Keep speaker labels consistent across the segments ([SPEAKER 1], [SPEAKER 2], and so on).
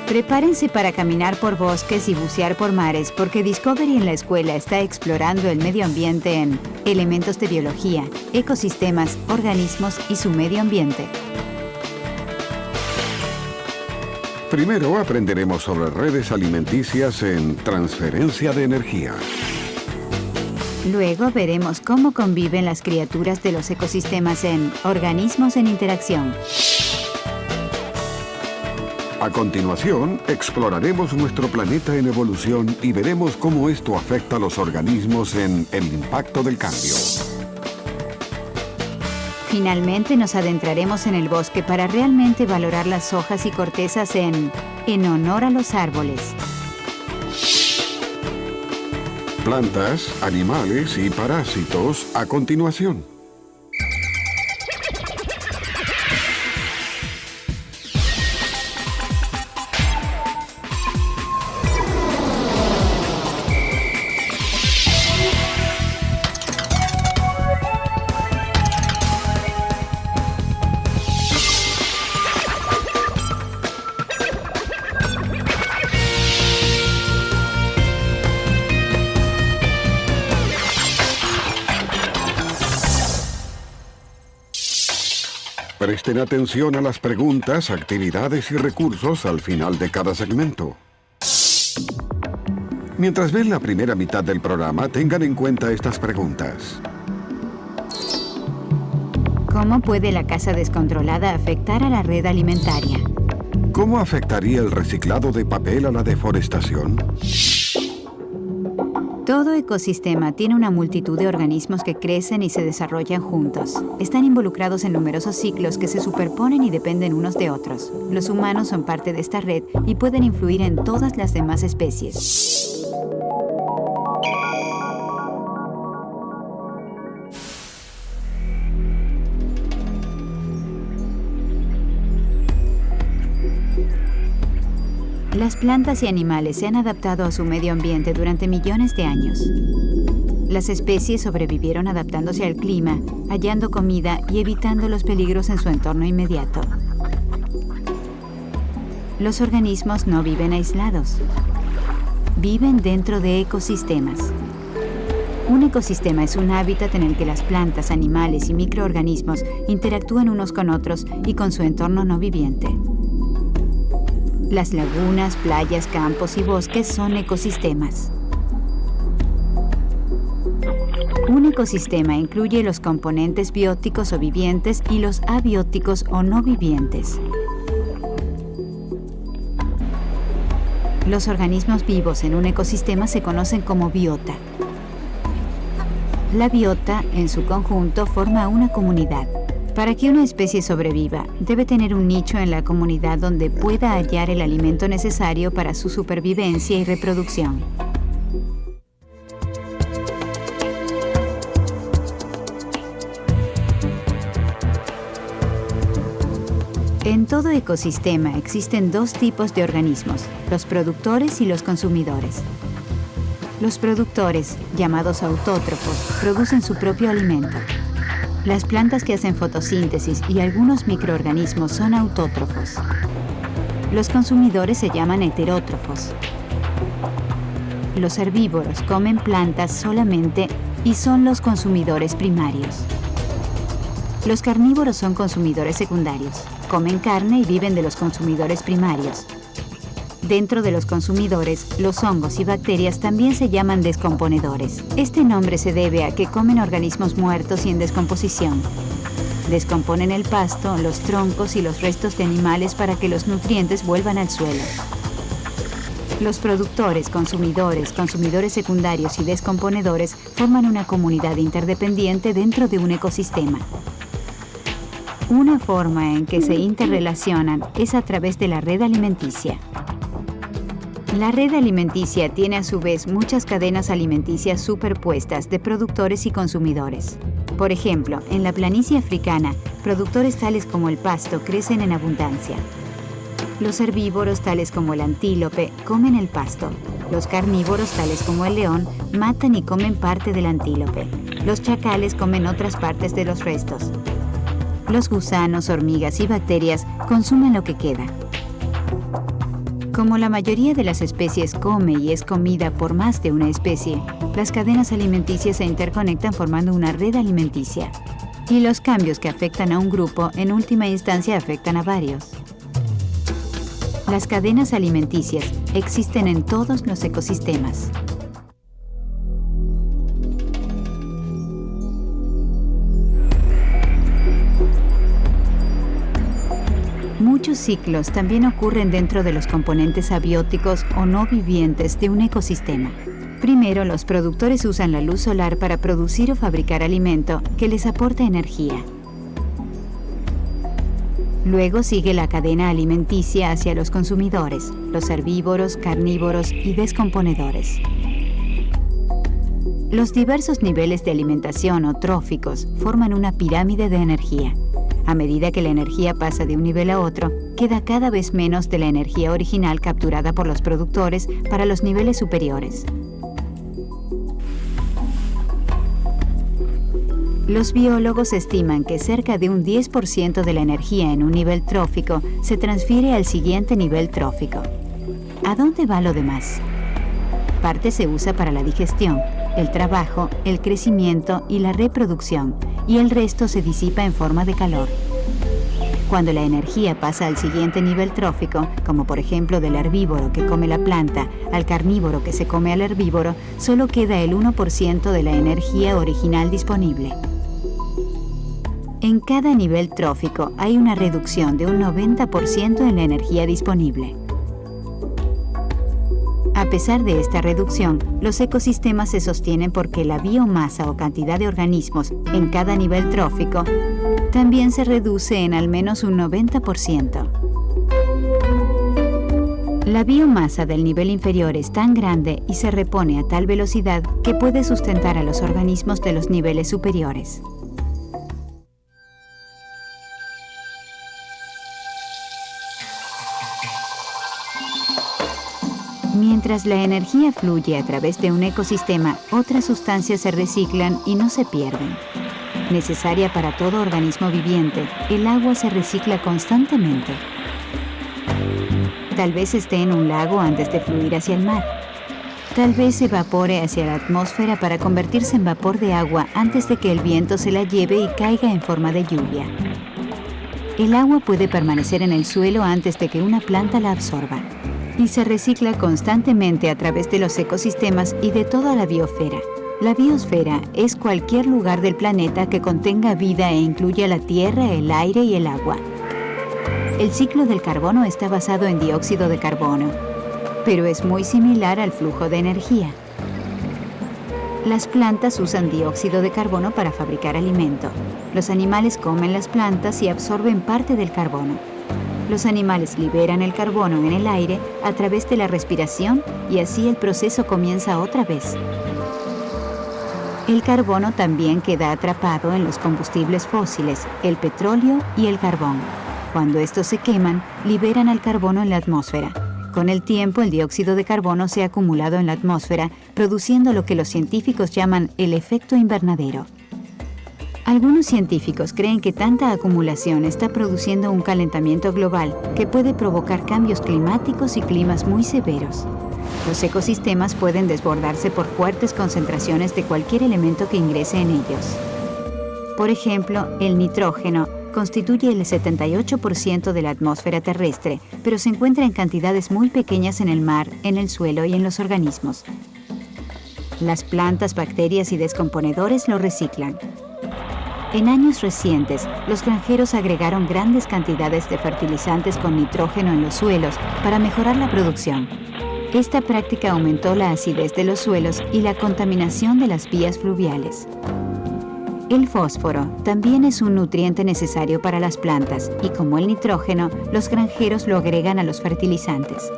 [SPEAKER 1] Prepárense para caminar por bosques y bucear por mares, porque Discovery en la escuela está explorando el medio ambiente en elementos de biología, ecosistemas, organismos y su medio ambiente.
[SPEAKER 2] Primero aprenderemos sobre redes alimenticias en transferencia de energía.
[SPEAKER 1] Luego veremos cómo conviven las criaturas de los ecosistemas en organismos en interacción.
[SPEAKER 2] A continuación, exploraremos nuestro planeta en evolución y veremos cómo esto afecta a los organismos en el impacto del cambio.
[SPEAKER 1] Finalmente nos adentraremos en el bosque para realmente valorar las hojas y cortezas en honor a los árboles.
[SPEAKER 2] Plantas, animales y parásitos a continuación. Presten atención a las preguntas, actividades y recursos al final de cada segmento. Mientras ven la primera mitad del programa, tengan en cuenta estas preguntas.
[SPEAKER 1] ¿Cómo puede la caza descontrolada afectar a la red alimentaria?
[SPEAKER 2] ¿Cómo afectaría el reciclado de papel a la deforestación?
[SPEAKER 1] Todo ecosistema tiene una multitud de organismos que crecen y se desarrollan juntos. Están involucrados en numerosos ciclos que se superponen y dependen unos de otros. Los humanos son parte de esta red y pueden influir en todas las demás especies. Las plantas y animales se han adaptado a su medio ambiente durante millones de años. Las especies sobrevivieron adaptándose al clima, hallando comida y evitando los peligros en su entorno inmediato. Los organismos no viven aislados. Viven dentro de ecosistemas. Un ecosistema es un hábitat en el que las plantas, animales y microorganismos interactúan unos con otros y con su entorno no viviente. Las lagunas, playas, campos y bosques son ecosistemas. Un ecosistema incluye los componentes bióticos o vivientes y los abióticos o no vivientes. Los organismos vivos en un ecosistema se conocen como biota. La biota, en su conjunto, forma una comunidad. Para que una especie sobreviva, debe tener un nicho en la comunidad donde pueda hallar el alimento necesario para su supervivencia y reproducción. En todo ecosistema existen dos tipos de organismos, los productores y los consumidores. Los productores, llamados autótrofos, producen su propio alimento. Las plantas que hacen fotosíntesis y algunos microorganismos son autótrofos. Los consumidores se llaman heterótrofos. Los herbívoros comen plantas solamente y son los consumidores primarios. Los carnívoros son consumidores secundarios. Comen carne y viven de los consumidores primarios. Dentro de los consumidores, los hongos y bacterias también se llaman descomponedores. Este nombre se debe a que comen organismos muertos y en descomposición. Descomponen el pasto, los troncos y los restos de animales para que los nutrientes vuelvan al suelo. Los productores, consumidores, consumidores secundarios y descomponedores forman una comunidad interdependiente dentro de un ecosistema. Una forma en que se interrelacionan es a través de la red alimenticia. La red alimenticia tiene a su vez muchas cadenas alimenticias superpuestas de productores y consumidores. Por ejemplo, en la planicie africana, productores tales como el pasto crecen en abundancia. Los herbívoros tales como el antílope comen el pasto. Los carnívoros tales como el león matan y comen parte del antílope. Los chacales comen otras partes de los restos. Los gusanos, hormigas y bacterias consumen lo que queda. Como la mayoría de las especies come y es comida por más de una especie, las cadenas alimenticias se interconectan formando una red alimenticia. Y los cambios que afectan a un grupo, en última instancia, afectan a varios. Las cadenas alimenticias existen en todos los ecosistemas. Muchos ciclos también ocurren dentro de los componentes abióticos o no vivientes de un ecosistema. Primero, los productores usan la luz solar para producir o fabricar alimento que les aporta energía. Luego sigue la cadena alimenticia hacia los consumidores, los herbívoros, carnívoros y descomponedores. Los diversos niveles de alimentación o tróficos forman una pirámide de energía. A medida que la energía pasa de un nivel a otro, queda cada vez menos de la energía original capturada por los productores para los niveles superiores. Los biólogos estiman que cerca de un 10% de la energía en un nivel trófico se transfiere al siguiente nivel trófico. ¿A dónde va lo demás? Parte se usa para la digestión, el trabajo, el crecimiento y la reproducción, y el resto se disipa en forma de calor. Cuando la energía pasa al siguiente nivel trófico, como por ejemplo del herbívoro que come la planta al carnívoro que se come al herbívoro, solo queda el 1% de la energía original disponible. En cada nivel trófico hay una reducción de un 90% en la energía disponible. A pesar de esta reducción, los ecosistemas se sostienen porque la biomasa o cantidad de organismos en cada nivel trófico también se reduce en al menos un 90%. La biomasa del nivel inferior es tan grande y se repone a tal velocidad que puede sustentar a los organismos de los niveles superiores. Mientras la energía fluye a través de un ecosistema, otras sustancias se reciclan y no se pierden. Necesaria para todo organismo viviente, el agua se recicla constantemente. Tal vez esté en un lago antes de fluir hacia el mar. Tal vez se evapore hacia la atmósfera para convertirse en vapor de agua antes de que el viento se la lleve y caiga en forma de lluvia. El agua puede permanecer en el suelo antes de que una planta la absorba. Y se recicla constantemente a través de los ecosistemas y de toda la biosfera. La biosfera es cualquier lugar del planeta que contenga vida e incluya la tierra, el aire y el agua. El ciclo del carbono está basado en dióxido de carbono, pero es muy similar al flujo de energía. Las plantas usan dióxido de carbono para fabricar alimento. Los animales comen las plantas y absorben parte del carbono. Los animales liberan el carbono en el aire a través de la respiración y así el proceso comienza otra vez. El carbono también queda atrapado en los combustibles fósiles, el petróleo y el carbón. Cuando estos se queman, liberan el carbono en la atmósfera. Con el tiempo, el dióxido de carbono se ha acumulado en la atmósfera, produciendo lo que los científicos llaman el efecto invernadero. Algunos científicos creen que tanta acumulación está produciendo un calentamiento global que puede provocar cambios climáticos y climas muy severos. Los ecosistemas pueden desbordarse por fuertes concentraciones de cualquier elemento que ingrese en ellos. Por ejemplo, el nitrógeno constituye el 78% de la atmósfera terrestre, pero se encuentra en cantidades muy pequeñas en el mar, en el suelo y en los organismos. Las plantas, bacterias y descomponedores lo reciclan. En años recientes, los granjeros agregaron grandes cantidades de fertilizantes con nitrógeno en los suelos para mejorar la producción. Esta práctica aumentó la acidez de los suelos y la contaminación de las vías fluviales. El fósforo también es un nutriente necesario para las plantas y, como el nitrógeno, los granjeros lo agregan a los fertilizantes.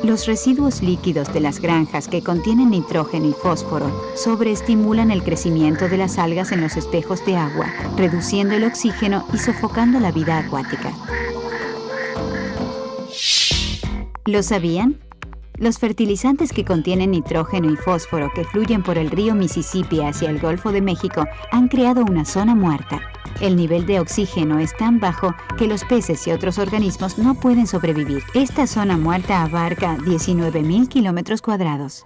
[SPEAKER 1] Los residuos líquidos de las granjas que contienen nitrógeno y fósforo sobreestimulan el crecimiento de las algas en los espejos de agua, reduciendo el oxígeno y sofocando la vida acuática. ¿Lo sabían? Los fertilizantes que contienen nitrógeno y fósforo que fluyen por el río Mississippi hacia el Golfo de México han creado una zona muerta. El nivel de oxígeno es tan bajo que los peces y otros organismos no pueden sobrevivir. Esta zona muerta abarca 19.000 kilómetros cuadrados.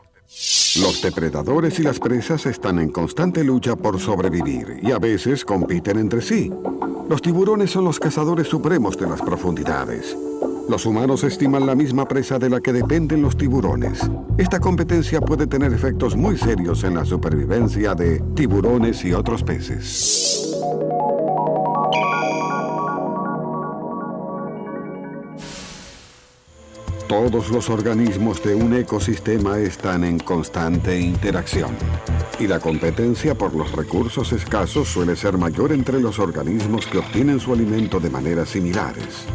[SPEAKER 2] Los depredadores y las presas están en constante lucha por sobrevivir y a veces compiten entre sí. Los tiburones son los cazadores supremos de las profundidades. Los humanos estiman la misma presa de la que dependen los tiburones. Esta competencia puede tener efectos muy serios en la supervivencia de tiburones y otros peces. Todos los organismos de un ecosistema están en constante interacción. Y la competencia por los recursos escasos suele ser mayor entre los organismos que obtienen su alimento de maneras similares.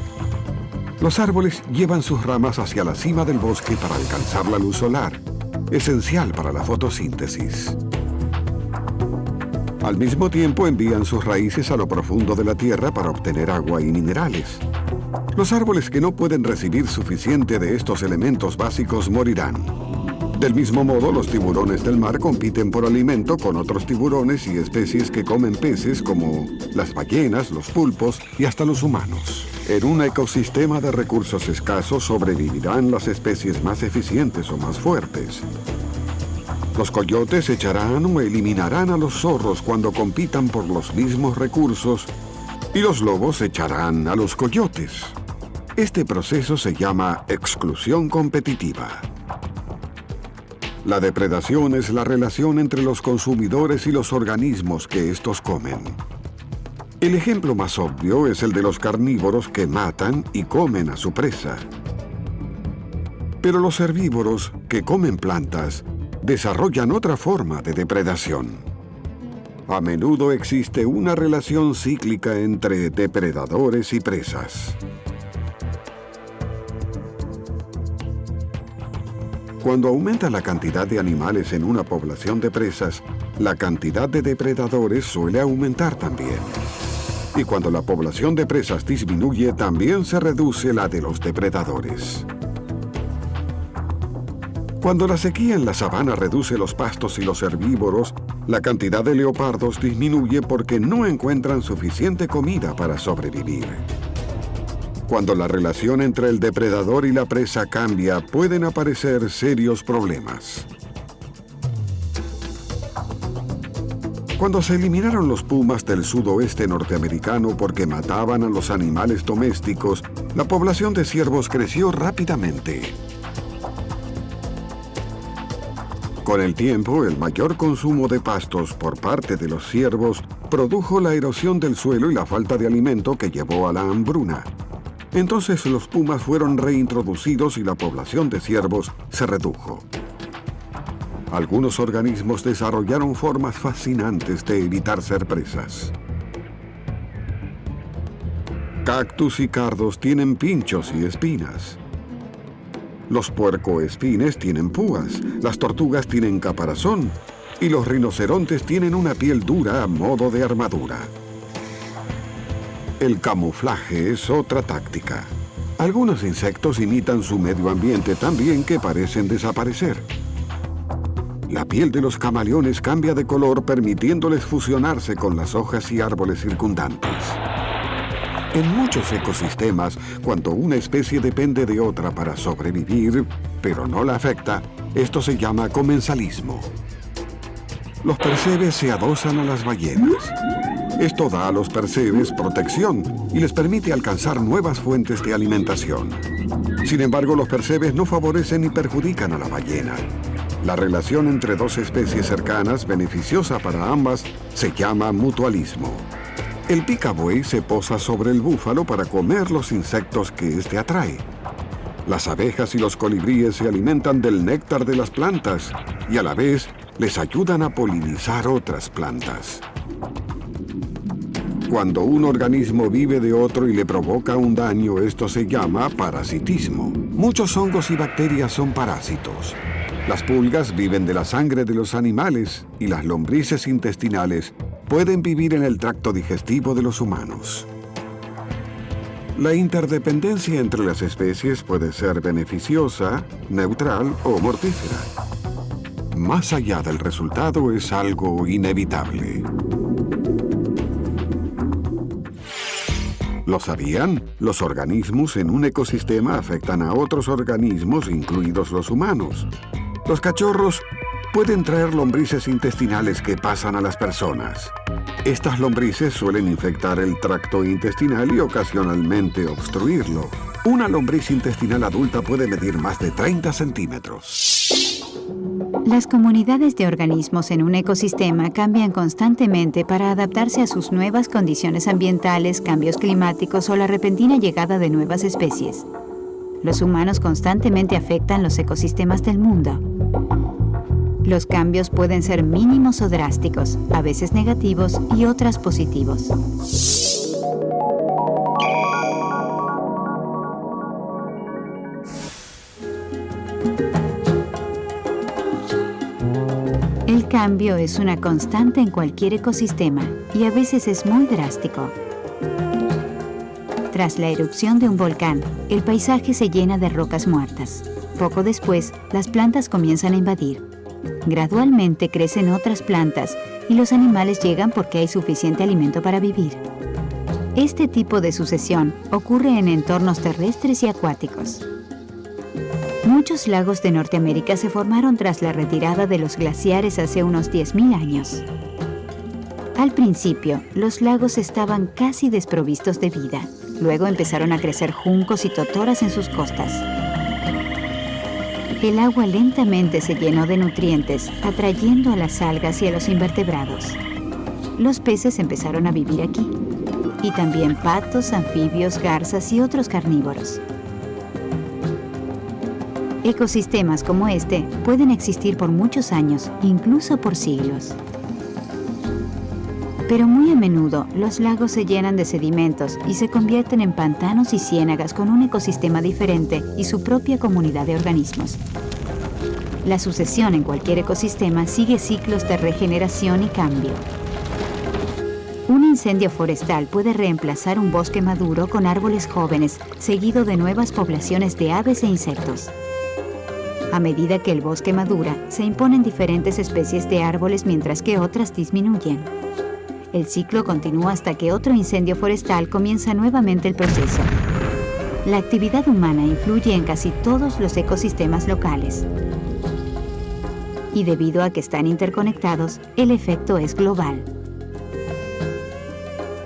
[SPEAKER 2] Los árboles llevan sus ramas hacia la cima del bosque para alcanzar la luz solar, esencial para la fotosíntesis. Al mismo tiempo envían sus raíces a lo profundo de la tierra para obtener agua y minerales. Los árboles que no pueden recibir suficiente de estos elementos básicos morirán. Del mismo modo, los tiburones del mar compiten por alimento con otros tiburones y especies que comen peces como las ballenas, los pulpos y hasta los humanos. En un ecosistema de recursos escasos sobrevivirán las especies más eficientes o más fuertes. Los coyotes echarán o eliminarán a los zorros cuando compitan por los mismos recursos y los lobos echarán a los coyotes. Este proceso se llama exclusión competitiva. La depredación es la relación entre los consumidores y los organismos que estos comen. El ejemplo más obvio es el de los carnívoros que matan y comen a su presa. Pero los herbívoros, que comen plantas, desarrollan otra forma de depredación. A menudo existe una relación cíclica entre depredadores y presas. Cuando aumenta la cantidad de animales en una población de presas, la cantidad de depredadores suele aumentar también. Y cuando la población de presas disminuye, también se reduce la de los depredadores. Cuando la sequía en la sabana reduce los pastos y los herbívoros, la cantidad de leopardos disminuye porque no encuentran suficiente comida para sobrevivir. Cuando la relación entre el depredador y la presa cambia, pueden aparecer serios problemas. Cuando se eliminaron los pumas del sudoeste norteamericano porque mataban a los animales domésticos, la población de ciervos creció rápidamente. Con el tiempo, el mayor consumo de pastos por parte de los ciervos produjo la erosión del suelo y la falta de alimento que llevó a la hambruna. Entonces los pumas fueron reintroducidos y la población de ciervos se redujo. Algunos organismos desarrollaron formas fascinantes de evitar ser presas. Cactus y cardos tienen pinchos y espinas. Los puercoespines tienen púas, las tortugas tienen caparazón y los rinocerontes tienen una piel dura a modo de armadura. El camuflaje es otra táctica. Algunos insectos imitan su medio ambiente tan bien que parecen desaparecer. La piel de los camaleones cambia de color permitiéndoles fusionarse con las hojas y árboles circundantes. En muchos ecosistemas, cuando una especie depende de otra para sobrevivir, pero no la afecta, esto se llama comensalismo. Los percebes se adosan a las ballenas. Esto da a los percebes protección y les permite alcanzar nuevas fuentes de alimentación. Sin embargo, los percebes no favorecen ni perjudican a la ballena. La relación entre dos especies cercanas, beneficiosa para ambas, se llama mutualismo. El picabuey se posa sobre el búfalo para comer los insectos que éste atrae. Las abejas y los colibríes se alimentan del néctar de las plantas y a la vez les ayudan a polinizar otras plantas. Cuando un organismo vive de otro y le provoca un daño, esto se llama parasitismo. Muchos hongos y bacterias son parásitos. Las pulgas viven de la sangre de los animales y las lombrices intestinales pueden vivir en el tracto digestivo de los humanos. La interdependencia entre las especies puede ser beneficiosa, neutral o mortífera. Más allá del resultado es algo inevitable. ¿Lo sabían? Los organismos en un ecosistema afectan a otros organismos, incluidos los humanos. Los cachorros pueden traer lombrices intestinales que pasan a las personas. Estas lombrices suelen infectar el tracto intestinal y ocasionalmente obstruirlo. Una lombriz intestinal adulta puede medir más de 30 centímetros.
[SPEAKER 1] Las comunidades de organismos en un ecosistema cambian constantemente para adaptarse a sus nuevas condiciones ambientales, cambios climáticos o la repentina llegada de nuevas especies. Los humanos constantemente afectan los ecosistemas del mundo. Los cambios pueden ser mínimos o drásticos, a veces negativos y otras positivos. El cambio es una constante en cualquier ecosistema y a veces es muy drástico. Tras la erupción de un volcán, el paisaje se llena de rocas muertas. Poco después, las plantas comienzan a invadir. Gradualmente crecen otras plantas y los animales llegan porque hay suficiente alimento para vivir. Este tipo de sucesión ocurre en entornos terrestres y acuáticos. Muchos lagos de Norteamérica se formaron tras la retirada de los glaciares hace unos 10.000 años. Al principio, los lagos estaban casi desprovistos de vida. Luego empezaron a crecer juncos y totoras en sus costas. El agua lentamente se llenó de nutrientes, atrayendo a las algas y a los invertebrados. Los peces empezaron a vivir aquí, y también patos, anfibios, garzas y otros carnívoros. Ecosistemas como este pueden existir por muchos años, incluso por siglos. Pero muy a menudo, los lagos se llenan de sedimentos y se convierten en pantanos y ciénagas con un ecosistema diferente y su propia comunidad de organismos. La sucesión en cualquier ecosistema sigue ciclos de regeneración y cambio. Un incendio forestal puede reemplazar un bosque maduro con árboles jóvenes, seguido de nuevas poblaciones de aves e insectos. A medida que el bosque madura, se imponen diferentes especies de árboles mientras que otras disminuyen. El ciclo continúa hasta que otro incendio forestal comienza nuevamente el proceso. La actividad humana influye en casi todos los ecosistemas locales. Y debido a que están interconectados, el efecto es global.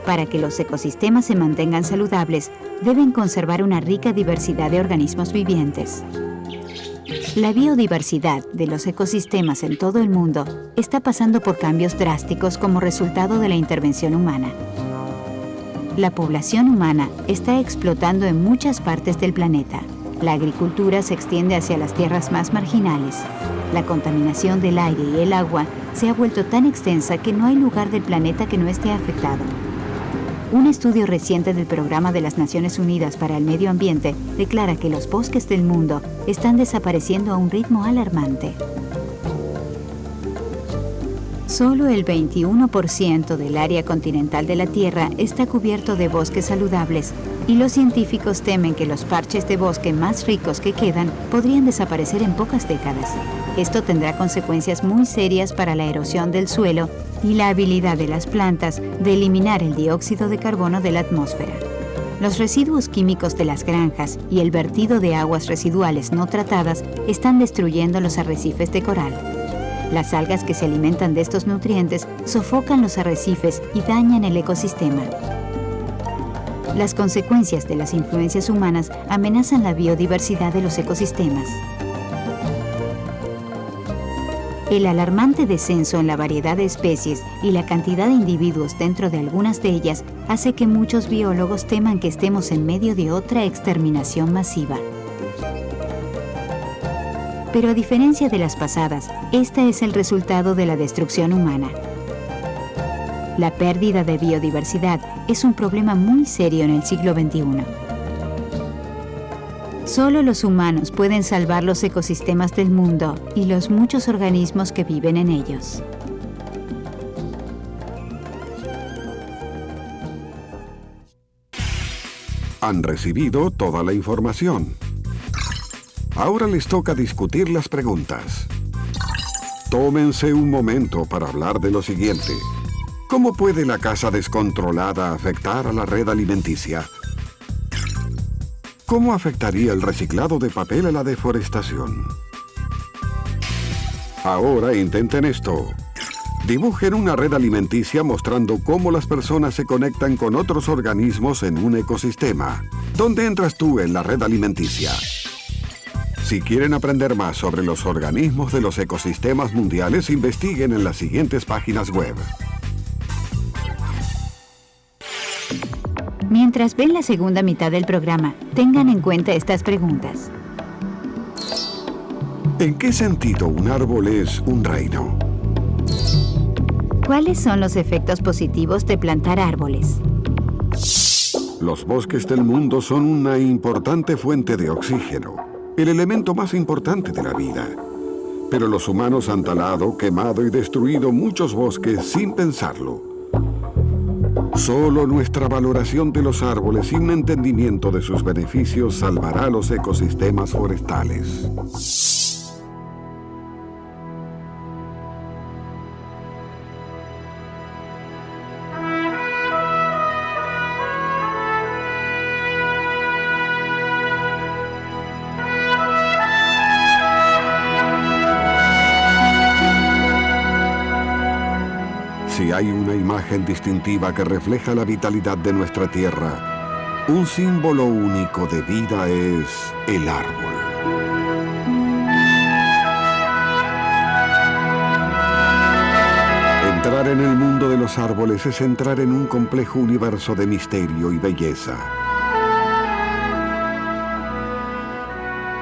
[SPEAKER 1] Para que los ecosistemas se mantengan saludables, deben conservar una rica diversidad de organismos vivientes. La biodiversidad de los ecosistemas en todo el mundo está pasando por cambios drásticos como resultado de la intervención humana. La población humana está explotando en muchas partes del planeta. La agricultura se extiende hacia las tierras más marginales. La contaminación del aire y el agua se ha vuelto tan extensa que no hay lugar del planeta que no esté afectado. Un estudio reciente del Programa de las Naciones Unidas para el Medio Ambiente declara que los bosques del mundo están desapareciendo a un ritmo alarmante. Solo el 21% del área continental de la Tierra está cubierto de bosques saludables y los científicos temen que los parches de bosque más ricos que quedan podrían desaparecer en pocas décadas. Esto tendrá consecuencias muy serias para la erosión del suelo y la habilidad de las plantas de eliminar el dióxido de carbono de la atmósfera. Los residuos químicos de las granjas y el vertido de aguas residuales no tratadas están destruyendo los arrecifes de coral. Las algas que se alimentan de estos nutrientes sofocan los arrecifes y dañan el ecosistema. Las consecuencias de las influencias humanas amenazan la biodiversidad de los ecosistemas. El alarmante descenso en la variedad de especies y la cantidad de individuos dentro de algunas de ellas hace que muchos biólogos teman que estemos en medio de otra exterminación masiva. Pero a diferencia de las pasadas, esta es el resultado de la destrucción humana. La pérdida de biodiversidad es un problema muy serio en el siglo XXI. Solo los humanos pueden salvar los ecosistemas del mundo y los muchos organismos que viven en ellos.
[SPEAKER 2] Han recibido toda la información. Ahora les toca discutir las preguntas. Tómense un momento para hablar de lo siguiente. ¿Cómo puede la caza descontrolada afectar a la red alimenticia? ¿Cómo afectaría el reciclado de papel a la deforestación? Ahora intenten esto. Dibujen una red alimenticia mostrando cómo las personas se conectan con otros organismos en un ecosistema. ¿Dónde entras tú en la red alimenticia? Si quieren aprender más sobre los organismos de los ecosistemas mundiales, investiguen en las siguientes páginas web.
[SPEAKER 1] Mientras ven la segunda mitad del programa, tengan en cuenta estas preguntas.
[SPEAKER 2] ¿En qué sentido un árbol es un reino?
[SPEAKER 1] ¿Cuáles son los efectos positivos de plantar árboles?
[SPEAKER 2] Los bosques del mundo son una importante fuente de oxígeno, el elemento más importante de la vida. Pero los humanos han talado, quemado y destruido muchos bosques sin pensarlo. Solo nuestra valoración de los árboles y un entendimiento de sus beneficios salvará los ecosistemas forestales. Si hay una imagen distintiva que refleja la vitalidad de nuestra tierra, un símbolo único de vida es el árbol. Entrar en el mundo de los árboles es entrar en un complejo universo de misterio y belleza.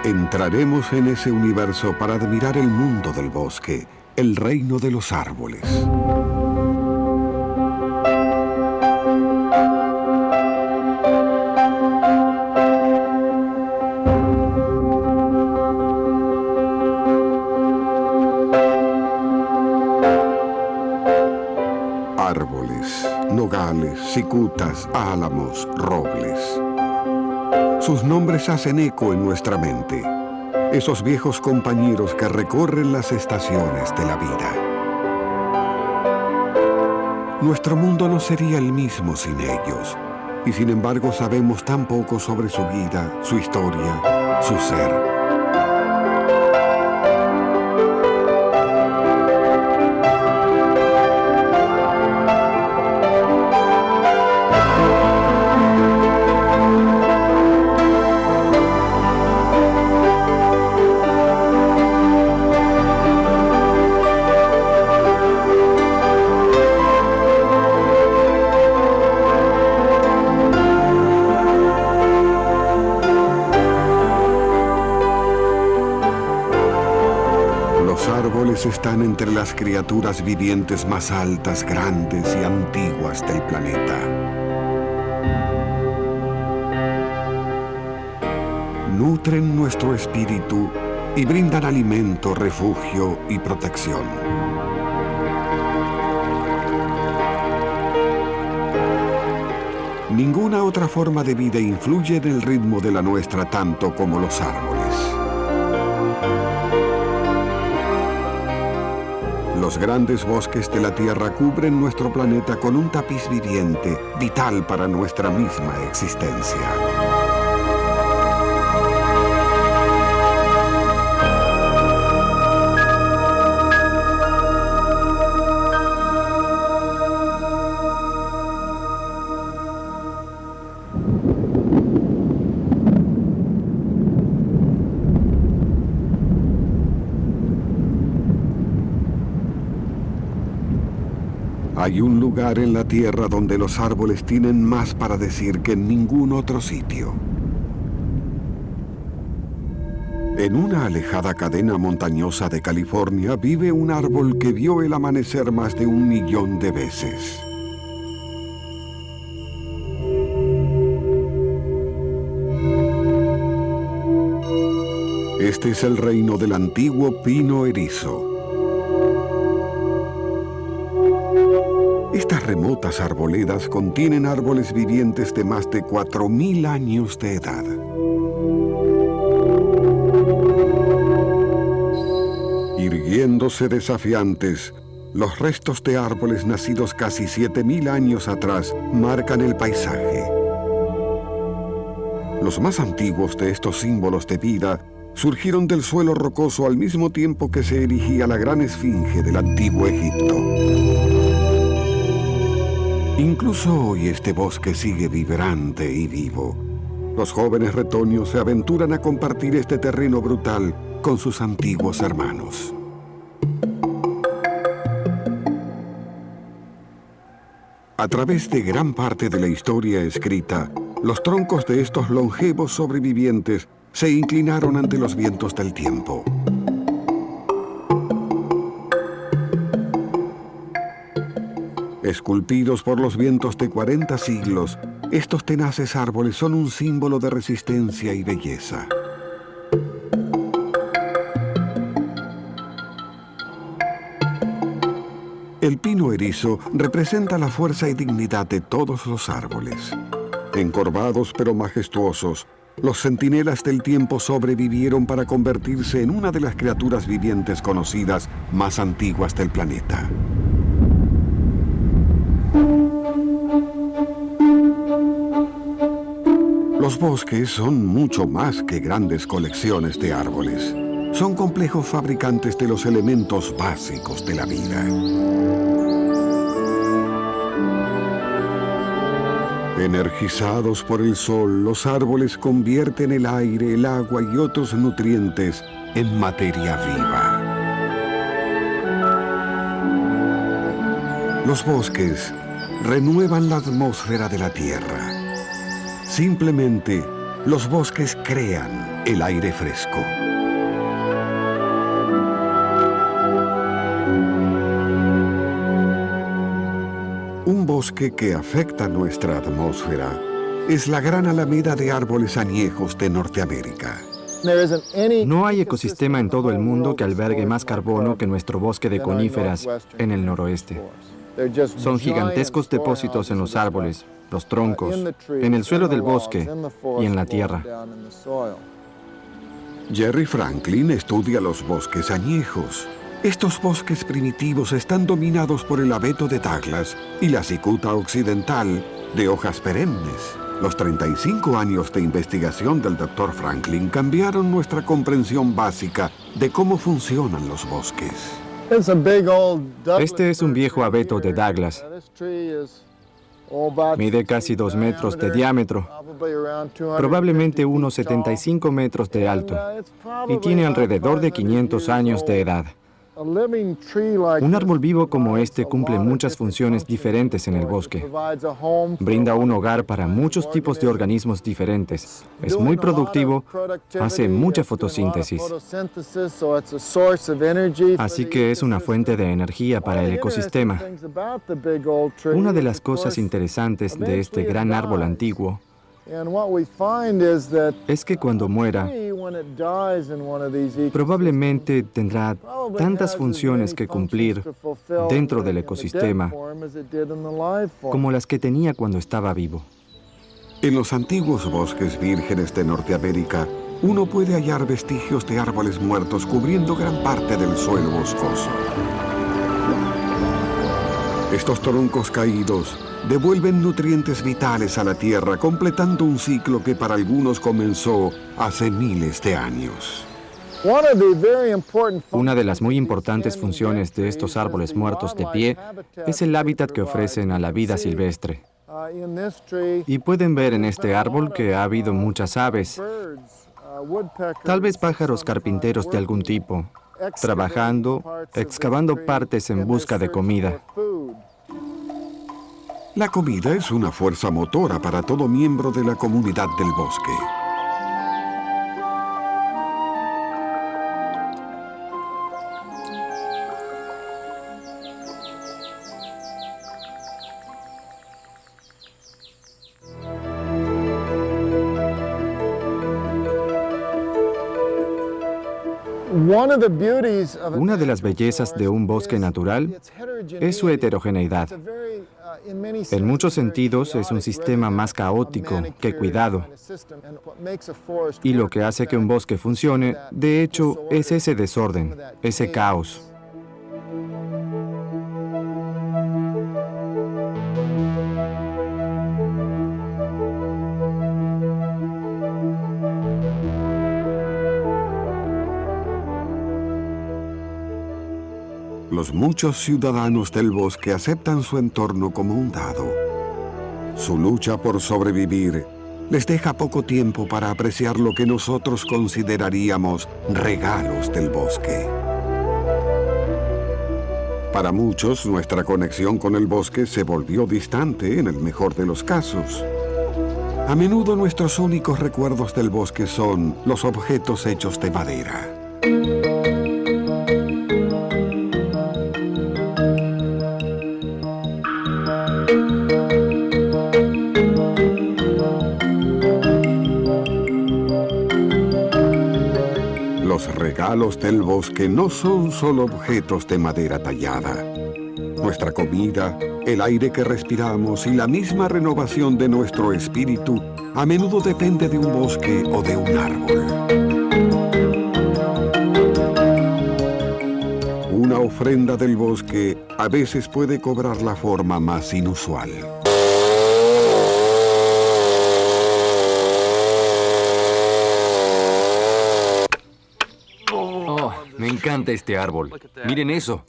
[SPEAKER 2] Entraremos en ese universo para admirar el mundo del bosque, el reino de los árboles. Árboles, nogales, cicutas, álamos, robles. Sus nombres hacen eco en nuestra mente, esos viejos compañeros que recorren las estaciones de la vida. Nuestro mundo no sería el mismo sin ellos, y sin embargo sabemos tan poco sobre su vida, su historia, su ser. Están entre las criaturas vivientes más altas, grandes y antiguas del planeta. Nutren nuestro espíritu y brindan alimento, refugio y protección. Ninguna otra forma de vida influye en el ritmo de la nuestra tanto como los árboles. Los grandes bosques de la Tierra cubren nuestro planeta con un tapiz viviente, vital para nuestra misma existencia. Hay un lugar en la Tierra donde los árboles tienen más para decir que en ningún otro sitio. En una alejada cadena montañosa de California vive un árbol que vio el amanecer más de 1 millón de veces. Este es el reino del antiguo pino erizo. Estas remotas arboledas contienen árboles vivientes de más de 4.000 años de edad. Irguiéndose desafiantes, Los restos de árboles nacidos casi 7.000 años atrás marcan el paisaje. Los más antiguos de estos símbolos de vida surgieron del suelo rocoso al mismo tiempo que se erigía la gran esfinge del antiguo Egipto. Incluso hoy este bosque sigue vibrante y vivo. Los jóvenes retoños se aventuran a compartir este terreno brutal con sus antiguos hermanos. A través de gran parte de la historia escrita, los troncos de estos longevos sobrevivientes se inclinaron ante los vientos del tiempo. Esculpidos por los vientos de 40 siglos, estos tenaces árboles son un símbolo de resistencia y belleza. El pino erizo representa la fuerza y dignidad de todos los árboles. Encorvados pero majestuosos, los centinelas del tiempo sobrevivieron para convertirse en una de las criaturas vivientes conocidas más antiguas del planeta. Los bosques son mucho más que grandes colecciones de árboles. Son complejos fabricantes de los elementos básicos de la vida. Energizados por el sol, los árboles convierten el aire, el agua y otros nutrientes en materia viva. Los bosques renuevan la atmósfera de la Tierra. Simplemente, los bosques crean el aire fresco. Un bosque que afecta nuestra atmósfera es la gran alameda de árboles añejos de Norteamérica.
[SPEAKER 3] No hay ecosistema en todo el mundo que albergue más carbono que nuestro bosque de coníferas en el noroeste. Son gigantescos depósitos en los árboles, los troncos, en el suelo del bosque y en la tierra.
[SPEAKER 2] Jerry Franklin estudia los bosques añejos. Estos bosques primitivos están dominados por el abeto de Douglas y la cicuta occidental de hojas perennes. Los 35 años de investigación del Dr. Franklin cambiaron nuestra comprensión básica de cómo funcionan los bosques.
[SPEAKER 3] Este es un viejo abeto de Douglas. Mide casi 2 metros de diámetro, probablemente unos 75 metros de alto, y tiene alrededor de 500 años de edad. Un árbol vivo como este cumple muchas funciones diferentes en el bosque. Brinda un hogar para muchos tipos de organismos diferentes. Es muy productivo, hace mucha fotosíntesis. Así que es una fuente de energía para el ecosistema. Una de las cosas interesantes de este gran árbol antiguo es que cuando muera, probablemente tendrá tantas funciones que cumplir dentro del ecosistema como las que tenía cuando estaba vivo.
[SPEAKER 2] En los antiguos bosques vírgenes de Norteamérica, uno puede hallar vestigios de árboles muertos cubriendo gran parte del suelo boscoso. Estos troncos caídos devuelven nutrientes vitales a la tierra, completando un ciclo que para algunos comenzó hace miles de años.
[SPEAKER 3] Una de las muy importantes funciones de estos árboles muertos de pie es el hábitat que ofrecen a la vida silvestre. Y pueden ver en este árbol que ha habido muchas aves, tal vez pájaros carpinteros de algún tipo, trabajando, excavando partes en busca de comida.
[SPEAKER 2] La comida es una fuerza motora para todo miembro de la comunidad del bosque.
[SPEAKER 3] Una de las bellezas de un bosque natural es su heterogeneidad. En muchos sentidos es un sistema más caótico que cuidado. Y lo que hace que un bosque funcione, de hecho, es ese desorden, ese caos.
[SPEAKER 2] Los muchos ciudadanos del bosque aceptan su entorno como un dado. Su lucha por sobrevivir les deja poco tiempo para apreciar lo que nosotros consideraríamos regalos del bosque. Para muchos, nuestra conexión con el bosque se volvió distante en el mejor de los casos. A menudo nuestros únicos recuerdos del bosque son los objetos hechos de madera. Los regalos del bosque no son solo objetos de madera tallada. Nuestra comida, el aire que respiramos y la misma renovación de nuestro espíritu a menudo depende de un bosque o de un árbol. Una ofrenda del bosque a veces puede cobrar la forma más inusual.
[SPEAKER 4] Me encanta este árbol. Miren eso.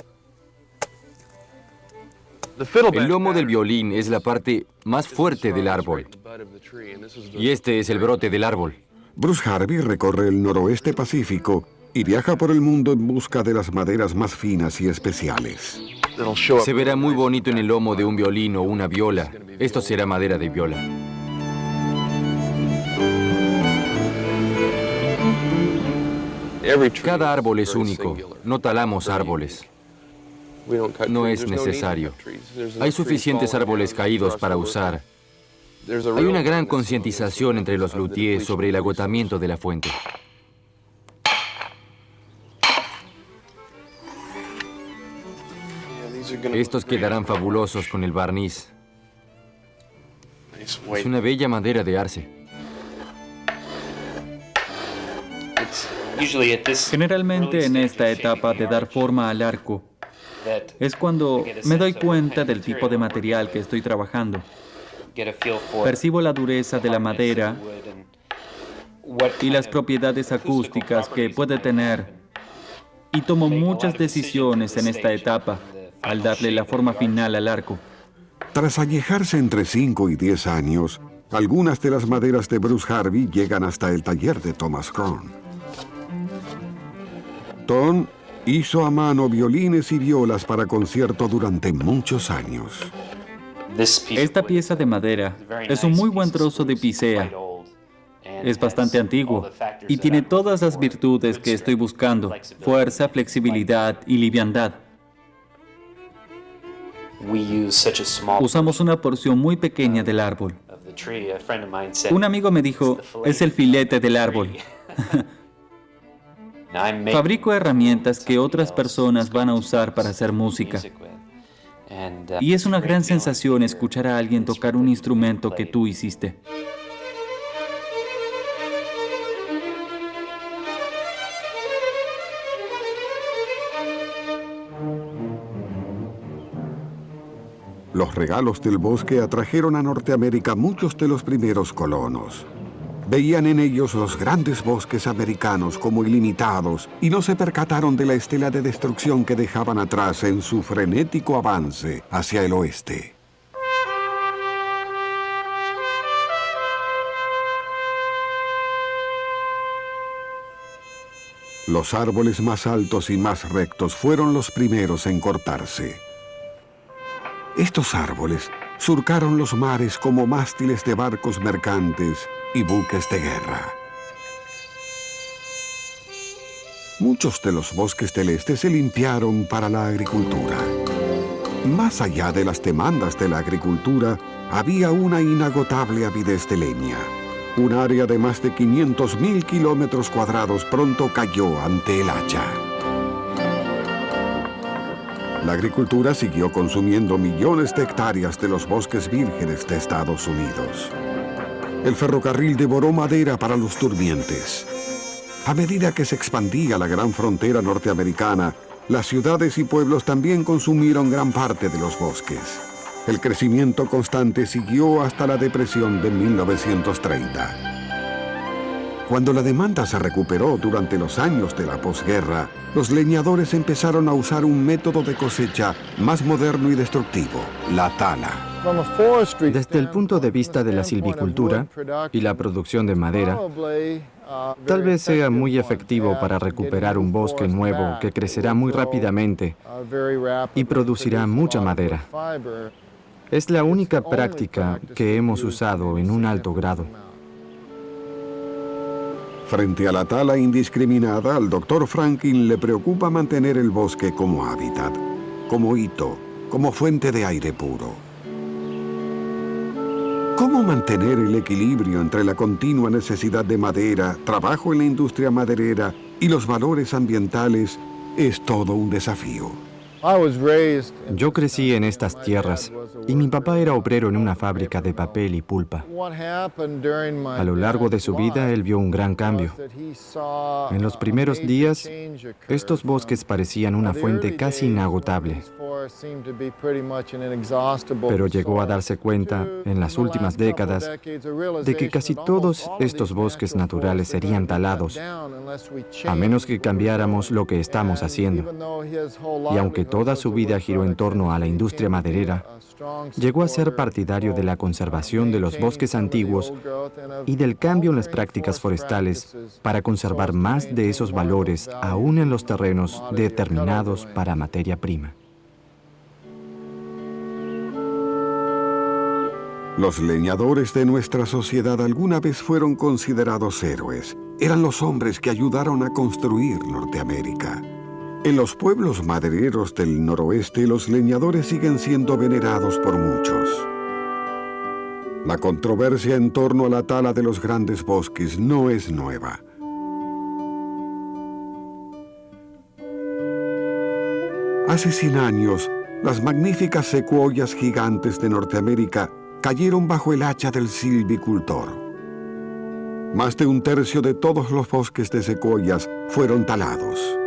[SPEAKER 4] El lomo del violín es la parte más fuerte del árbol. Y este es el brote del árbol.
[SPEAKER 2] Bruce Harvey recorre el noroeste Pacífico y viaja por el mundo en busca de las maderas más finas y especiales.
[SPEAKER 4] Se verá muy bonito en el lomo de un violín o una viola. Esto será madera de viola. Cada árbol es único. No talamos árboles. No es necesario. Hay suficientes árboles caídos para usar. Hay una gran concientización entre los luthiers sobre el agotamiento de la fuente. Estos quedarán fabulosos con el barniz. Es una bella madera de arce.
[SPEAKER 5] Generalmente en esta etapa de dar forma al arco es cuando me doy cuenta del tipo de material que estoy trabajando. Percibo la dureza de la madera y las propiedades acústicas que puede tener y tomo muchas decisiones en esta etapa al darle la forma final al arco.
[SPEAKER 2] Tras añejarse entre 5 y 10 años, algunas de las maderas de Bruce Harvey llegan hasta el taller de Thomas Crown. Tom hizo a mano violines y violas para concierto durante muchos años.
[SPEAKER 5] Esta pieza de madera es un muy buen trozo de picea. Es bastante antiguo y tiene todas las virtudes que estoy buscando: fuerza, flexibilidad y liviandad. Usamos una porción muy pequeña del árbol. Un amigo me dijo, es el filete del árbol. Fabrico herramientas que otras personas van a usar para hacer música. Y es una gran sensación escuchar a alguien tocar un instrumento que tú hiciste.
[SPEAKER 2] Los regalos del bosque atrajeron a Norteamérica muchos de los primeros colonos. Veían en ellos los grandes bosques americanos como ilimitados y no se percataron de la estela de destrucción que dejaban atrás en su frenético avance hacia el oeste. Los árboles más altos y más rectos fueron los primeros en cortarse. Estos árboles surcaron los mares como mástiles de barcos mercantes y buques de guerra. Muchos de los bosques del este se limpiaron para la agricultura. Más allá de las demandas de la agricultura, había una inagotable avidez de leña. Un área de más de 500.000 kilómetros cuadrados pronto cayó ante el hacha. La agricultura siguió consumiendo millones de hectáreas de los bosques vírgenes de Estados Unidos. El ferrocarril devoró madera para los durmientes. A medida que se expandía la gran frontera norteamericana, las ciudades y pueblos también consumieron gran parte de los bosques. El crecimiento constante siguió hasta la depresión de 1930. Cuando la demanda se recuperó durante los años de la posguerra, los leñadores empezaron a usar un método de cosecha más moderno y destructivo, la tala.
[SPEAKER 3] Desde el punto de vista de la silvicultura y la producción de madera, tal vez sea muy efectivo para recuperar un bosque nuevo que crecerá muy rápidamente y producirá mucha madera. Es la única práctica que hemos usado en un alto grado.
[SPEAKER 2] Frente a la tala indiscriminada, al Dr. Franklin le preocupa mantener el bosque como hábitat, como hito, como fuente de aire puro. ¿Cómo mantener el equilibrio entre la continua necesidad de madera, trabajo en la industria maderera y los valores ambientales? Es todo un desafío.
[SPEAKER 3] Yo crecí en estas tierras y mi papá era obrero en una fábrica de papel y pulpa. A lo largo de su vida, él vio un gran cambio. En los primeros días, estos bosques parecían una fuente casi inagotable. Pero llegó a darse cuenta, en las últimas décadas, de que casi todos estos bosques naturales serían talados, a menos que cambiáramos lo que estamos haciendo. Y aunque toda su vida giró en torno a la industria maderera, llegó a ser partidario de la conservación de los bosques antiguos y del cambio en las prácticas forestales para conservar más de esos valores aún en los terrenos determinados para materia prima.
[SPEAKER 2] Los leñadores de nuestra sociedad alguna vez fueron considerados héroes. Eran los hombres que ayudaron a construir Norteamérica. En los pueblos madereros del noroeste, los leñadores siguen siendo venerados por muchos. La controversia en torno a la tala de los grandes bosques no es nueva. Hace 100 años, las magníficas secuoyas gigantes de Norteamérica cayeron bajo el hacha del silvicultor. Más de un tercio de todos los bosques de secuoyas fueron talados.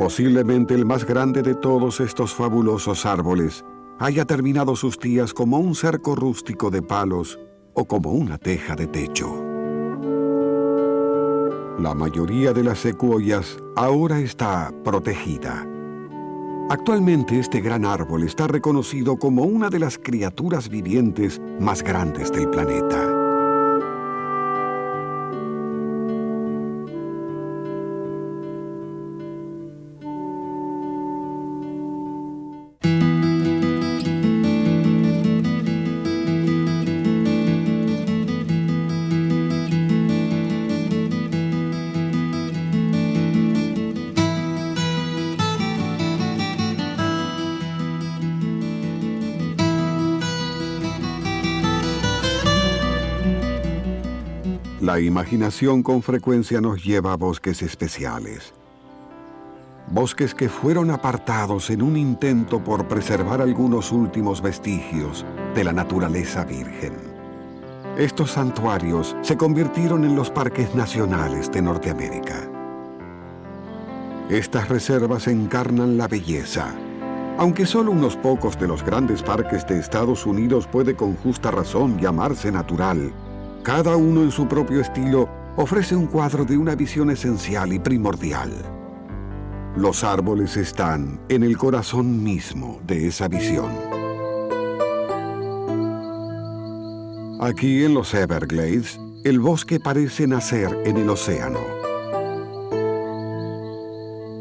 [SPEAKER 2] Posiblemente el más grande de todos estos fabulosos árboles haya terminado sus días como un cerco rústico de palos o como una teja de techo. La mayoría de las secuoyas ahora está protegida. Actualmente este gran árbol está reconocido como una de las criaturas vivientes más grandes del planeta. La imaginación con frecuencia nos lleva a bosques especiales. Bosques que fueron apartados en un intento por preservar algunos últimos vestigios de la naturaleza virgen. Estos santuarios se convirtieron en los parques nacionales de Norteamérica. Estas reservas encarnan la belleza. Aunque solo unos pocos de los grandes parques de Estados Unidos puede con justa razón llamarse natural, cada uno en su propio estilo ofrece un cuadro de una visión esencial y primordial. Los árboles están en el corazón mismo de esa visión. Aquí en los Everglades, el bosque parece nacer en el océano.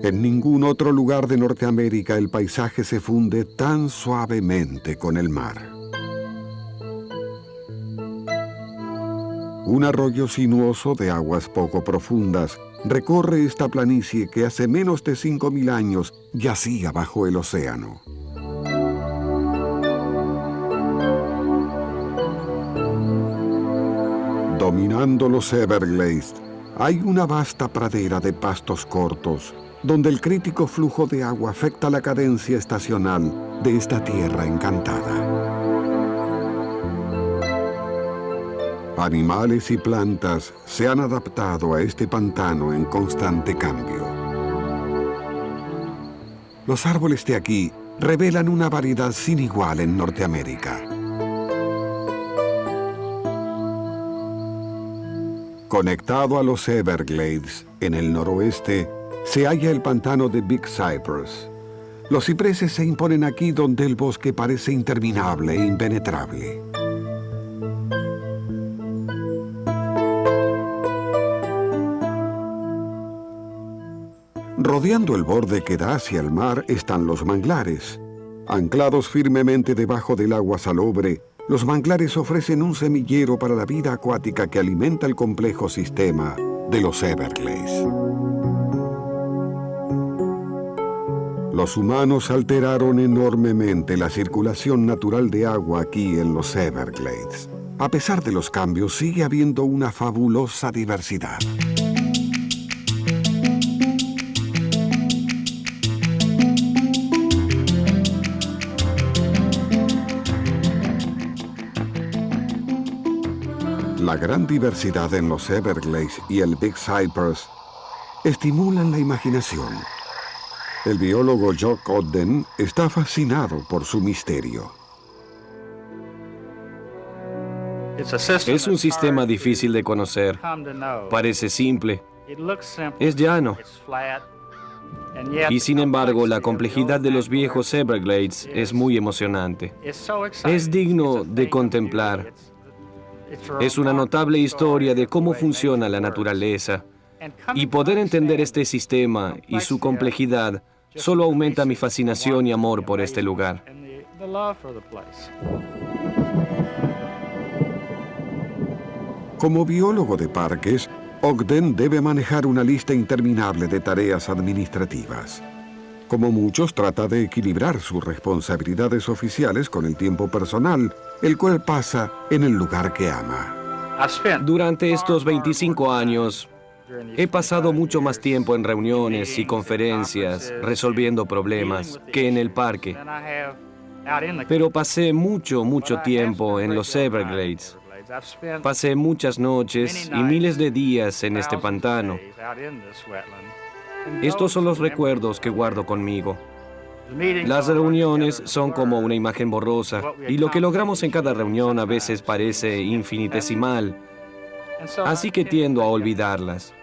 [SPEAKER 2] En ningún otro lugar de Norteamérica el paisaje se funde tan suavemente con el mar. Un arroyo sinuoso de aguas poco profundas recorre esta planicie que hace menos de 5.000 años yacía bajo el océano. Dominando los Everglades, hay una vasta pradera de pastos cortos, donde el crítico flujo de agua afecta la cadencia estacional de esta tierra encantada. Animales y plantas se han adaptado a este pantano en constante cambio. Los árboles de aquí revelan una variedad sin igual en Norteamérica. Conectado a los Everglades, en el noroeste, se halla el pantano de Big Cypress. Los cipreses se imponen aquí donde el bosque parece interminable e impenetrable. Rodeando el borde que da hacia el mar están los manglares. Anclados firmemente debajo del agua salobre, los manglares ofrecen un semillero para la vida acuática que alimenta el complejo sistema de los Everglades. Los humanos alteraron enormemente la circulación natural de agua aquí en los Everglades. A pesar de los cambios, sigue habiendo una fabulosa diversidad. La gran diversidad en los Everglades y el Big Cypress estimulan la imaginación. El biólogo Jock Ogden está fascinado por su misterio.
[SPEAKER 6] Es un sistema difícil de conocer. Parece simple. Es llano. Y sin embargo, la complejidad de los viejos Everglades es muy emocionante. Es digno de contemplar. Es una notable historia de cómo funciona la naturaleza. Y poder entender este sistema y su complejidad solo aumenta mi fascinación y amor por este lugar.
[SPEAKER 2] Como biólogo de parques, Ogden debe manejar una lista interminable de tareas administrativas. Como muchos, trata de equilibrar sus responsabilidades oficiales con el tiempo personal, el cual pasa en el lugar que ama.
[SPEAKER 6] Durante estos 25 años, he pasado mucho más tiempo en reuniones y conferencias resolviendo problemas que en el parque. Pero pasé mucho tiempo en los Everglades. Pasé muchas noches y miles de días en este pantano. Estos son los recuerdos que guardo conmigo. Las reuniones son como una imagen borrosa y lo que logramos en cada reunión a veces parece infinitesimal. Así que tiendo a olvidarlas.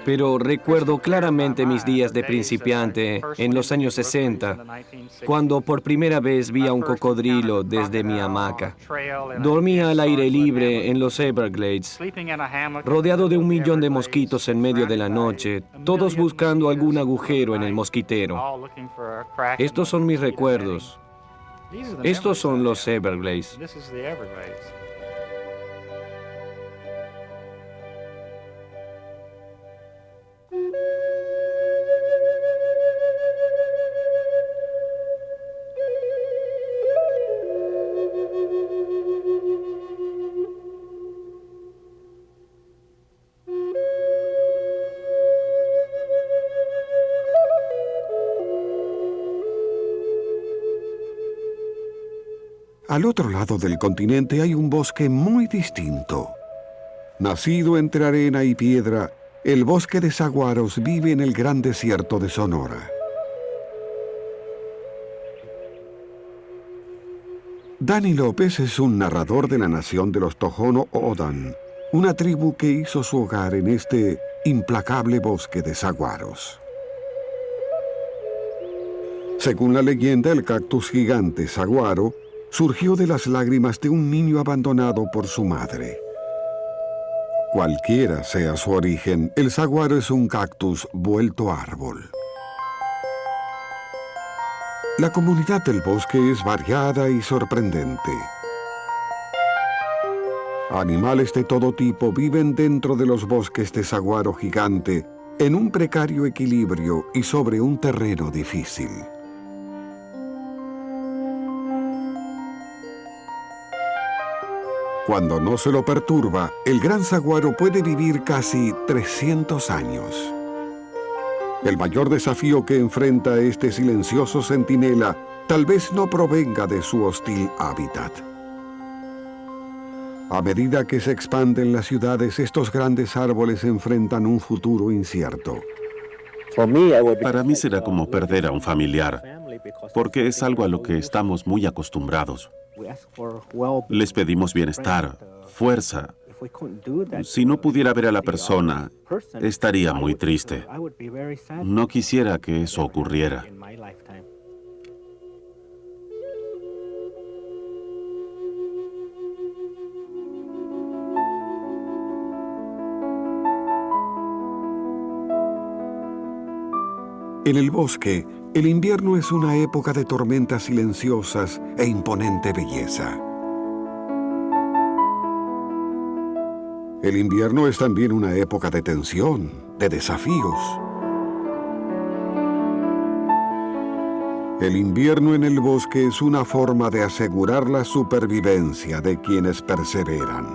[SPEAKER 6] Pero recuerdo claramente mis días de principiante en los años 60, cuando por primera vez vi a un cocodrilo desde mi hamaca. Dormía al aire libre en los Everglades, rodeado de 1 millón de mosquitos en medio de la noche, todos buscando algún agujero en el mosquitero. Estos son mis recuerdos. Estos son los Everglades.
[SPEAKER 2] Al otro lado del continente hay un bosque muy distinto. Nacido entre arena y piedra, el bosque de saguaros vive en el gran desierto de Sonora. Danny López es un narrador de la nación de los Tohono O'odham, una tribu que hizo su hogar en este implacable bosque de saguaros. Según la leyenda, el cactus gigante saguaro surgió de las lágrimas de un niño abandonado por su madre. Cualquiera sea su origen, el saguaro es un cactus vuelto árbol. La comunidad del bosque es variada y sorprendente. Animales de todo tipo viven dentro de los bosques de saguaro gigante en un precario equilibrio y sobre un terreno difícil. Cuando no se lo perturba, el gran saguaro puede vivir casi 300 años. El mayor desafío que enfrenta este silencioso centinela tal vez no provenga de su hostil hábitat. A medida que se expanden las ciudades, estos grandes árboles enfrentan un futuro incierto.
[SPEAKER 7] Para mí será como perder a un familiar, porque es algo a lo que estamos muy acostumbrados. Les pedimos bienestar, fuerza, Si no pudiera ver a la persona, estaría muy triste. No quisiera que eso ocurriera.
[SPEAKER 2] En el bosque, el invierno es una época de tormentas silenciosas e imponente belleza. El invierno es también una época de tensión, de desafíos. El invierno en el bosque es una forma de asegurar la supervivencia de quienes perseveran.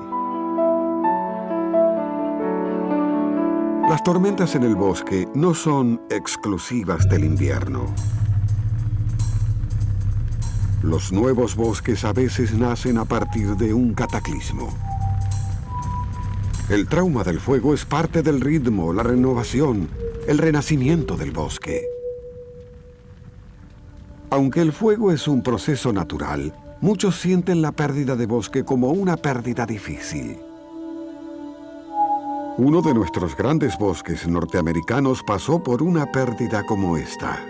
[SPEAKER 2] Las tormentas en el bosque no son exclusivas del invierno. Los nuevos bosques a veces nacen a partir de un cataclismo. El trauma del fuego es parte del ritmo, la renovación, el renacimiento del bosque. Aunque el fuego es un proceso natural, muchos sienten la pérdida de bosque como una pérdida difícil. Uno de nuestros grandes bosques norteamericanos pasó por una pérdida como esta.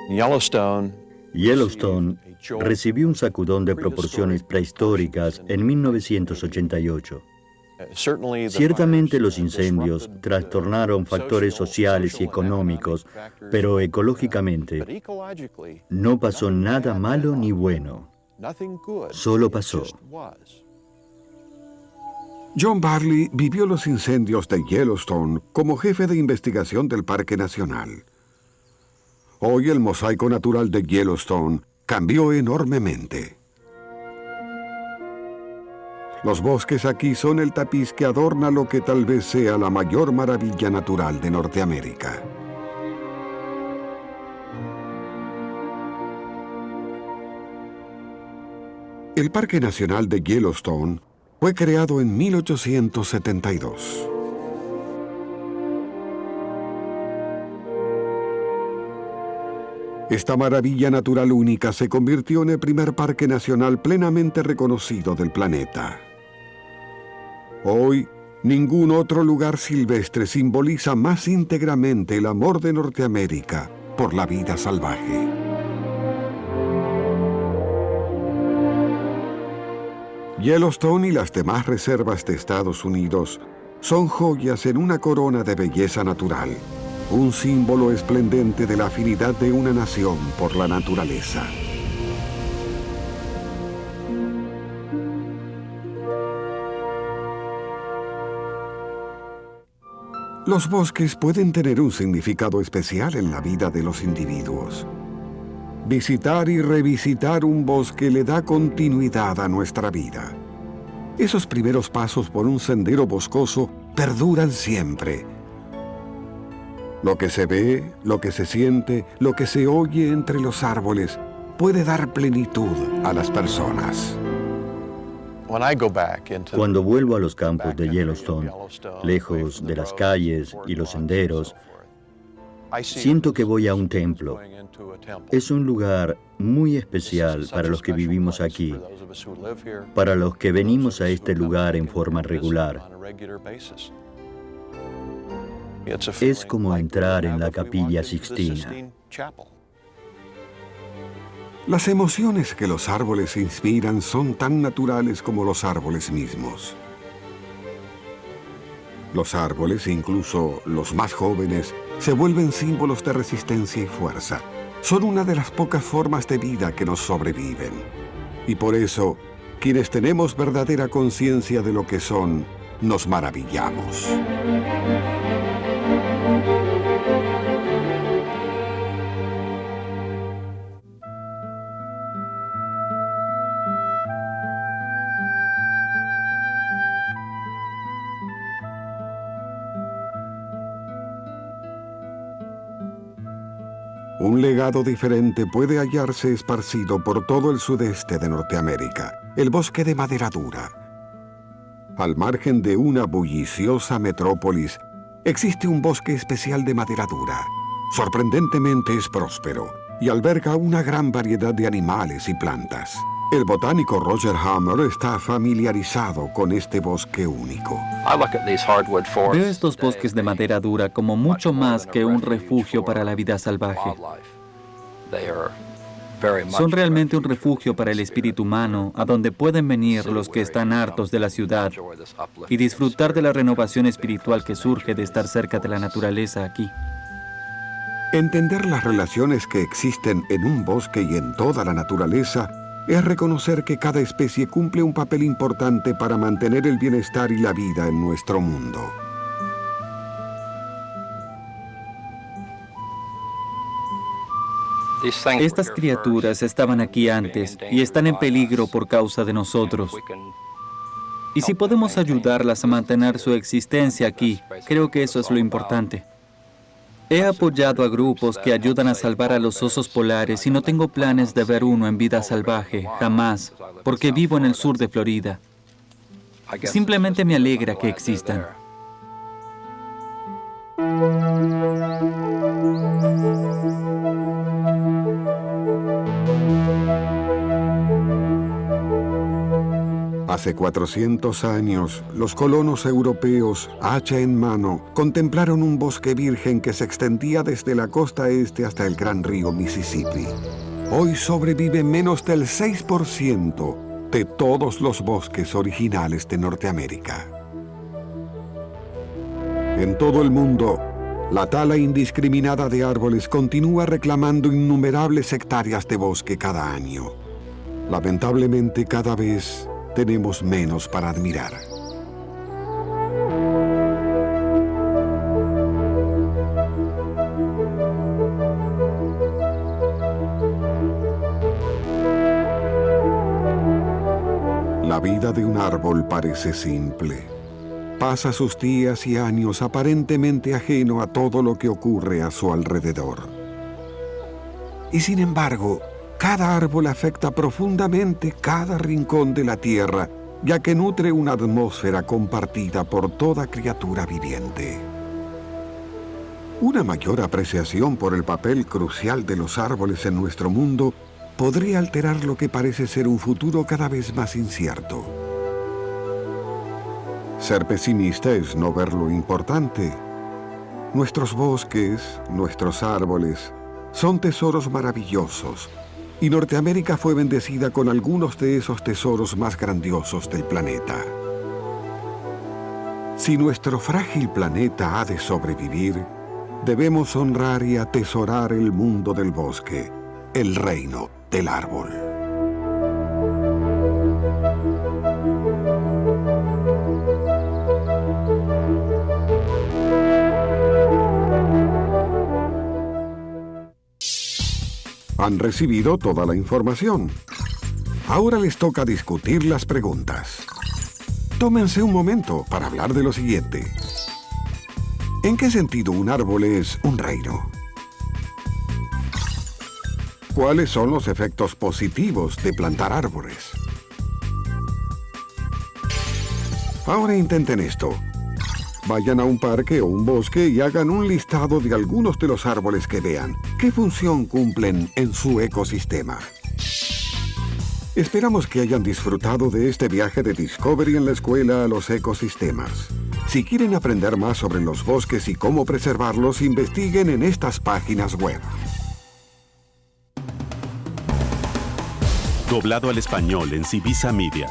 [SPEAKER 8] Yellowstone recibió un sacudón de proporciones prehistóricas en 1988. Ciertamente los incendios trastornaron factores sociales y económicos, pero ecológicamente no pasó nada malo ni bueno. Solo pasó.
[SPEAKER 2] John Barley vivió los incendios de Yellowstone como jefe de investigación del Parque Nacional. Hoy el mosaico natural de Yellowstone cambió enormemente. Los bosques aquí son el tapiz que adorna lo que tal vez sea la mayor maravilla natural de Norteamérica. El Parque Nacional de Yellowstone fue creado en 1872. Esta maravilla natural única se convirtió en el primer parque nacional plenamente reconocido del planeta. Hoy, ningún otro lugar silvestre simboliza más íntegramente el amor de Norteamérica por la vida salvaje. Yellowstone y las demás reservas de Estados Unidos son joyas en una corona de belleza natural, un símbolo esplendente de la afinidad de una nación por la naturaleza. Los bosques pueden tener un significado especial en la vida de los individuos. Visitar y revisitar un bosque le da continuidad a nuestra vida. Esos primeros pasos por un sendero boscoso perduran siempre. Lo que se ve, lo que se siente, lo que se oye entre los árboles puede dar plenitud a las personas.
[SPEAKER 8] Cuando vuelvo a los campos de Yellowstone, lejos de las calles y los senderos, siento que voy a un templo. Es un lugar muy especial para los que vivimos aquí, para los que venimos a este lugar en forma regular. Es como entrar en la Capilla Sixtina.
[SPEAKER 2] Las emociones que los árboles inspiran son tan naturales como los árboles mismos. Los árboles, incluso los más jóvenes, se vuelven símbolos de resistencia y fuerza. Son una de las pocas formas de vida que nos sobreviven. Y por eso, quienes tenemos verdadera conciencia de lo que son, nos maravillamos. Un legado diferente puede hallarse esparcido por todo el sudeste de Norteamérica, el bosque de madera dura. Al margen de una bulliciosa metrópolis, existe un bosque especial de madera dura. Sorprendentemente es próspero y alberga una gran variedad de animales y plantas. El botánico Roger Hammer está familiarizado con este bosque único.
[SPEAKER 5] Veo estos bosques de madera dura como mucho más que un refugio para la vida salvaje. Son realmente un refugio para el espíritu humano, a donde pueden venir los que están hartos de la ciudad y disfrutar de la renovación espiritual que surge de estar cerca de la naturaleza aquí.
[SPEAKER 2] Entender las relaciones que existen en un bosque y en toda la naturaleza es reconocer que cada especie cumple un papel importante para mantener el bienestar y la vida en nuestro mundo.
[SPEAKER 5] Estas criaturas estaban aquí antes y están en peligro por causa de nosotros. Y si podemos ayudarlas a mantener su existencia aquí, creo que eso es lo importante. He apoyado a grupos que ayudan a salvar a los osos polares y no tengo planes de ver uno en vida salvaje, jamás, porque vivo en el sur de Florida. Simplemente me alegra que existan.
[SPEAKER 2] Hace 400 años, los colonos europeos, hacha en mano, contemplaron un bosque virgen que se extendía desde la costa este hasta el gran río Mississippi. Hoy sobrevive menos del 6% de todos los bosques originales de Norteamérica. En todo el mundo, la tala indiscriminada de árboles continúa reclamando innumerables hectáreas de bosque cada año. Lamentablemente, cada vez tenemos menos para admirar. La vida de un árbol parece simple. Pasa sus días y años aparentemente ajeno a todo lo que ocurre a su alrededor. Y sin embargo, cada árbol afecta profundamente cada rincón de la tierra, ya que nutre una atmósfera compartida por toda criatura viviente. Una mayor apreciación por el papel crucial de los árboles en nuestro mundo podría alterar lo que parece ser un futuro cada vez más incierto. Ser pesimista es no ver lo importante. Nuestros bosques, nuestros árboles, son tesoros maravillosos, y Norteamérica fue bendecida con algunos de esos tesoros más grandiosos del planeta. Si nuestro frágil planeta ha de sobrevivir, debemos honrar y atesorar el mundo del bosque, el reino del árbol. Han recibido toda la información. Ahora les toca discutir las preguntas. Tómense un momento para hablar de lo siguiente. ¿En qué sentido un árbol es un reino? ¿Cuáles son los efectos positivos de plantar árboles? Ahora intenten esto. Vayan a un parque o un bosque y hagan un listado de algunos de los árboles que vean. ¿Qué función cumplen en su ecosistema? Esperamos que hayan disfrutado de este viaje de Discovery en la escuela a los ecosistemas. Si quieren aprender más sobre los bosques y cómo preservarlos, investiguen en estas páginas web.
[SPEAKER 7] Doblado al español en Civisa Media.